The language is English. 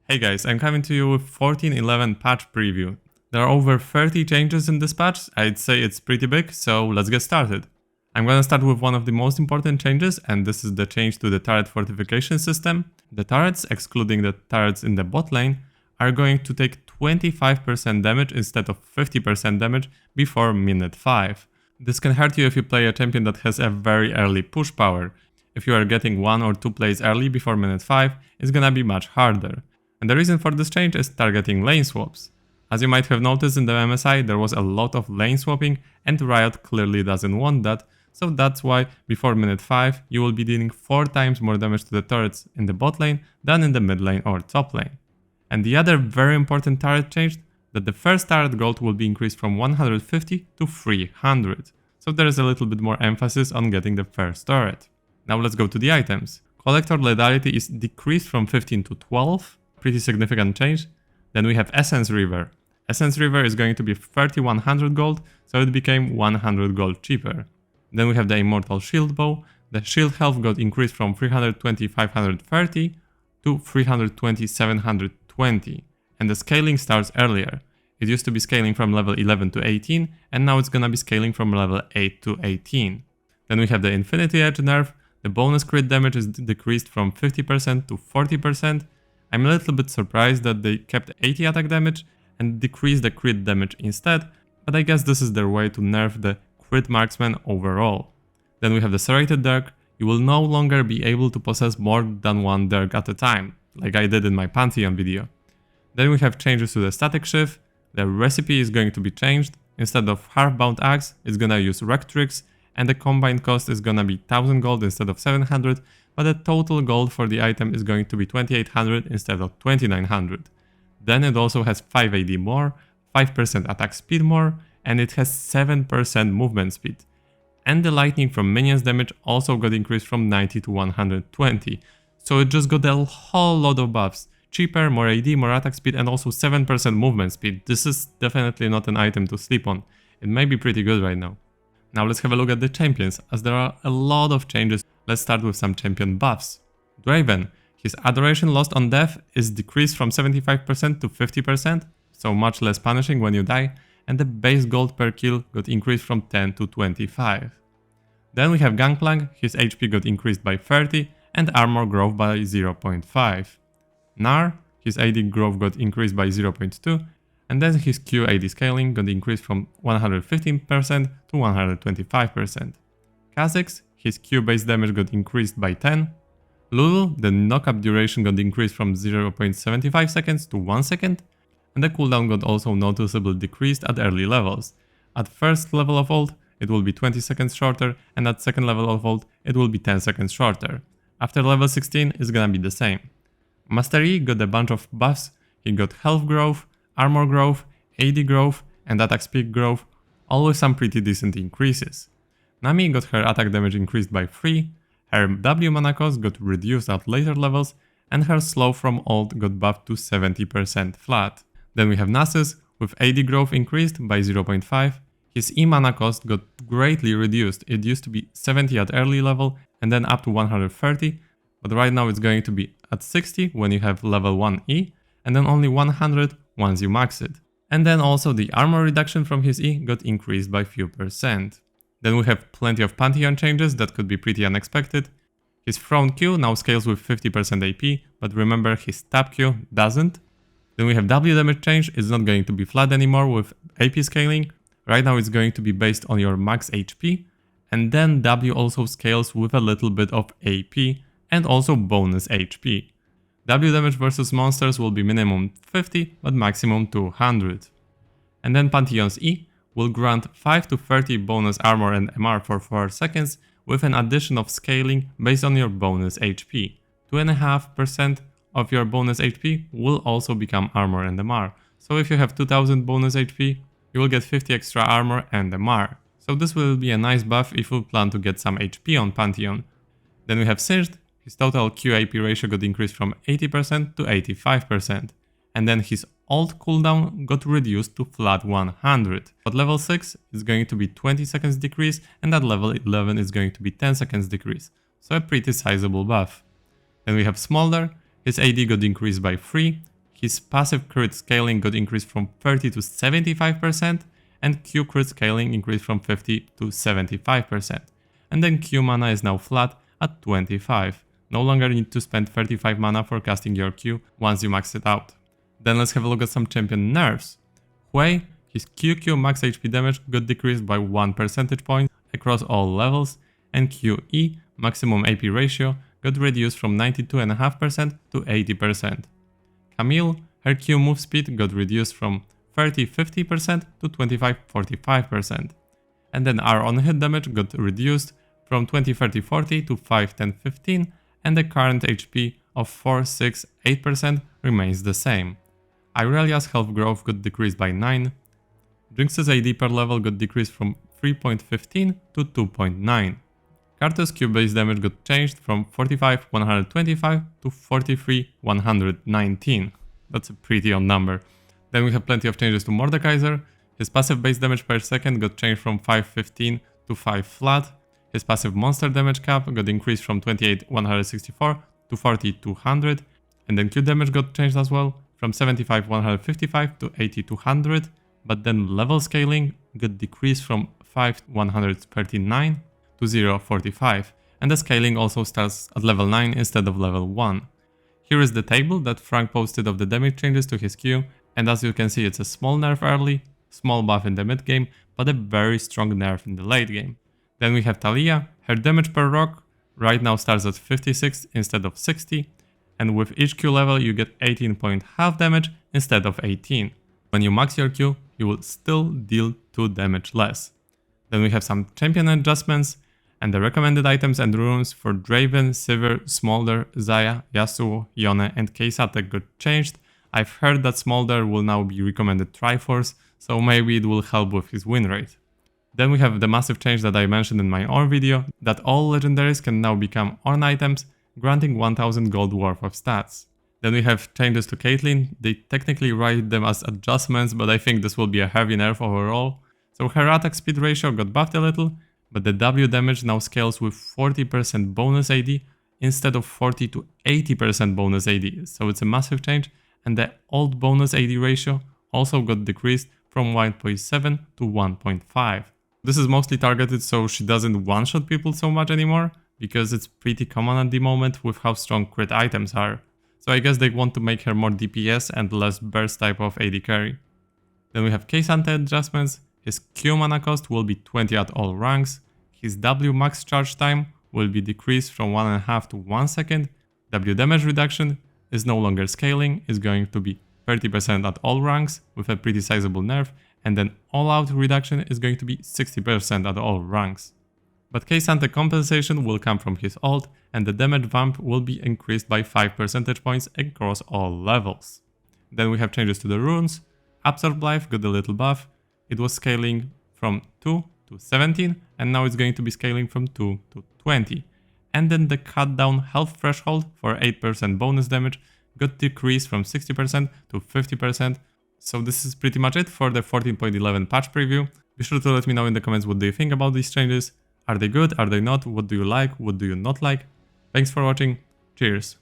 Hey guys, I'm coming to you with 14.11 patch preview. There are over 30 changes in this patch. I'd say it's pretty big, so let's get started. I'm gonna start with one of the most important changes, and this is the change to the turret fortification system. The turrets, excluding the turrets in the bot lane, are going to take 25% damage instead of 50% damage before minute 5. This can hurt you if you play a champion that has a very early push power. If you are getting 1 or 2 plays early before minute 5, it's gonna be much harder. And the reason for this change is targeting lane swaps. As you might have noticed in the MSI, there was a lot of lane swapping, and Riot clearly doesn't want that, so that's why before minute 5 you will be dealing 4 times more damage to the turrets in the bot lane than in the mid lane or top lane. And the other very important turret change, that the first turret gold will be increased from 150 to 300, so there is a little bit more emphasis on getting the first turret. Now let's go to the items. Collector lethality is decreased from 15 to 12, pretty significant change. Then we have Essence River. Essence River is going to be 3100 gold, so it became 100 gold cheaper. Then we have the Immortal Shield Bow. The shield health got increased from 320 530 to 320 720, and the scaling starts earlier. It used to be scaling from level 11 to 18, and now it's gonna be scaling from level 8 to 18. Then we have the Infinity Edge nerf. The bonus crit damage is decreased from 50% to 40%. I'm a little bit surprised that they kept 80 attack damage and decreased the crit damage instead, but I guess this is their way to nerf the crit marksman overall. Then we have the Serrated Dirk. You will no longer be able to possess more than one Dirk at a time, like I did in my Pantheon video. Then we have changes to the static shift. The recipe is going to be changed. Instead of half-bound axe, it's gonna use Rectrix, and the combined cost is gonna be 1000 gold instead of 700, but the total gold for the item is going to be 2800 instead of 2900. Then it also has 5 AD more, 5% attack speed more, and it has 7% movement speed. And the lightning from minions damage also got increased from 90 to 120, so it just got a whole lot of buffs. Cheaper, more AD, more attack speed, and also 7% movement speed. This is definitely not an item to sleep on. It may be pretty good right now. Now let's have a look at the champions, as there are a lot of changes. Let's start with some champion buffs. Draven, his Adoration Lost on Death is decreased from 75% to 50%, so much less punishing when you die, and the base gold per kill got increased from 10 to 25. Then we have Gangplank, his HP got increased by 30 and armor growth by 0.5. Gnar, his AD growth got increased by 0.2, and then his Q AD scaling got increased from 115% to 125%. Kha'Zix, his Q base damage got increased by 10. Lulu, the knockup duration got increased from 0.75 seconds to 1 second, and the cooldown got also noticeably decreased at early levels. At first level of ult, it will be 20 seconds shorter, and at second level of ult, it will be 10 seconds shorter. After level 16, it's gonna be the same. Master Yi got a bunch of buffs. He got health growth, armor growth, AD growth, and attack speed growth, all with some pretty decent increases. Nami got her attack damage increased by 3, her W mana cost got reduced at later levels, and her slow from ult got buffed to 70% flat. Then we have Nasus, with AD growth increased by 0.5, his E mana cost got greatly reduced. It used to be 70 at early level and then up to 130, but right now it's going to be at 60 when you have level 1 E, and then only 100 once you max it. And then also the armor reduction from his E got increased by few percent. Then we have plenty of Pantheon changes that could be pretty unexpected. His Throne Q now scales with 50% AP, but remember his Tap Q doesn't. Then we have W damage change. It's not going to be flat anymore with AP scaling. Right now it's going to be based on your max HP, and then W also scales with a little bit of AP and also bonus HP. W damage versus monsters will be minimum 50 but maximum 200. And then Pantheon's E will grant 5 to 30 bonus armor and MR for 4 seconds with an addition of scaling based on your bonus HP. 2.5% of your bonus HP will also become armor and MR. So if you have 2000 bonus HP, you will get 50 extra armor and MR. So this will be a nice buff if you plan to get some HP on Pantheon. Then we have Singed. His total Q-AP ratio got increased from 80% to 85%. And then his ult cooldown got reduced to flat 100. At level 6 it's going to be 20 seconds decrease, and at level 11 it's going to be 10 seconds decrease. So a pretty sizable buff. Then we have Smolder. His AD got increased by 3, his passive crit scaling got increased from 30 to 75%, and Q crit scaling increased from 50 to 75%. And then Q mana is now flat at 25. No longer need to spend 35 mana for casting your Q once you max it out. Then let's have a look at some champion nerfs. Hui, his QQ max HP damage got decreased by 1 percentage point across all levels, and QE maximum AP ratio got reduced from 92.5% to 80%. Camille, her Q move speed got reduced from 30-50% to 25-45%. And then our on-hit damage got reduced from 20-30-40 to 5-10-15, and the current HP of 4-6-8% remains the same. Irelia's health growth got decreased by 9. Jinx's AD per level got decreased from 3.15 to 2.9. Karthus Q base damage got changed from 45-125 to 43-119. That's a pretty odd number. Then we have plenty of changes to Mordekaiser. His passive base damage per second got changed from 515 to 5 flat. His passive monster damage cap got increased from 28-164 to 40-200. And then Q damage got changed as well from 75-155 to 80-200. But then level scaling got decreased from 5-139 to 0-45. And the scaling also starts at level 9 instead of level 1. Here is the table that Frank posted of the damage changes to his Q. And as you can see, it's a small nerf early, small buff in the mid game, but a very strong nerf in the late game. Then we have Talia. Her damage per rock right now starts at 56 instead of 60, and with each Q level you get 18 point half damage instead of 18. When you max your Q, you will still deal 2 damage less. Then we have some champion adjustments, and the recommended items and runes for Draven, Sivir, Smolder, Xayah, Yasuo, Yone and Kaysatek got changed. I've heard that Smolder will now be recommended Triforce, so maybe it will help with his win rate. Then we have the massive change that I mentioned in my Ornn video, that all legendaries can now become Ornn items, granting 1000 gold worth of stats. Then we have changes to Caitlyn. They technically write them as adjustments, but I think this will be a heavy nerf overall. So her attack speed ratio got buffed a little, but the W damage now scales with 40% bonus AD instead of 40 to 80% bonus AD, so it's a massive change. And the old bonus AD ratio also got decreased from 1.7 to 1.5. This is mostly targeted so she doesn't one-shot people so much anymore, because it's pretty common at the moment with how strong crit items are. So I guess they want to make her more DPS and less burst type of AD carry. Then we have Kaysatek adjustments. His Q mana cost will be 20 at all ranks. His W max charge time will be decreased from 1.5 to 1 second. W damage reduction is no longer scaling, is going to be 30% at all ranks with a pretty sizable nerf, and then all out reduction is going to be 60% at all ranks. But Kaysatek compensation will come from his ult, and the damage vamp will be increased by 5 percentage points across all levels. Then we have changes to the runes. Absorb Life got a little buff. It was scaling from 2 to 17, and now it's going to be scaling from 2 to 20. And then the cut down health threshold for 8% bonus damage got decreased from 60% to 50%. So this is pretty much it for the 14.11 patch preview. Be sure to let me know in the comments what do you think about these changes. Are they good? Are they not? What do you like? What do you not like? Thanks for watching. Cheers.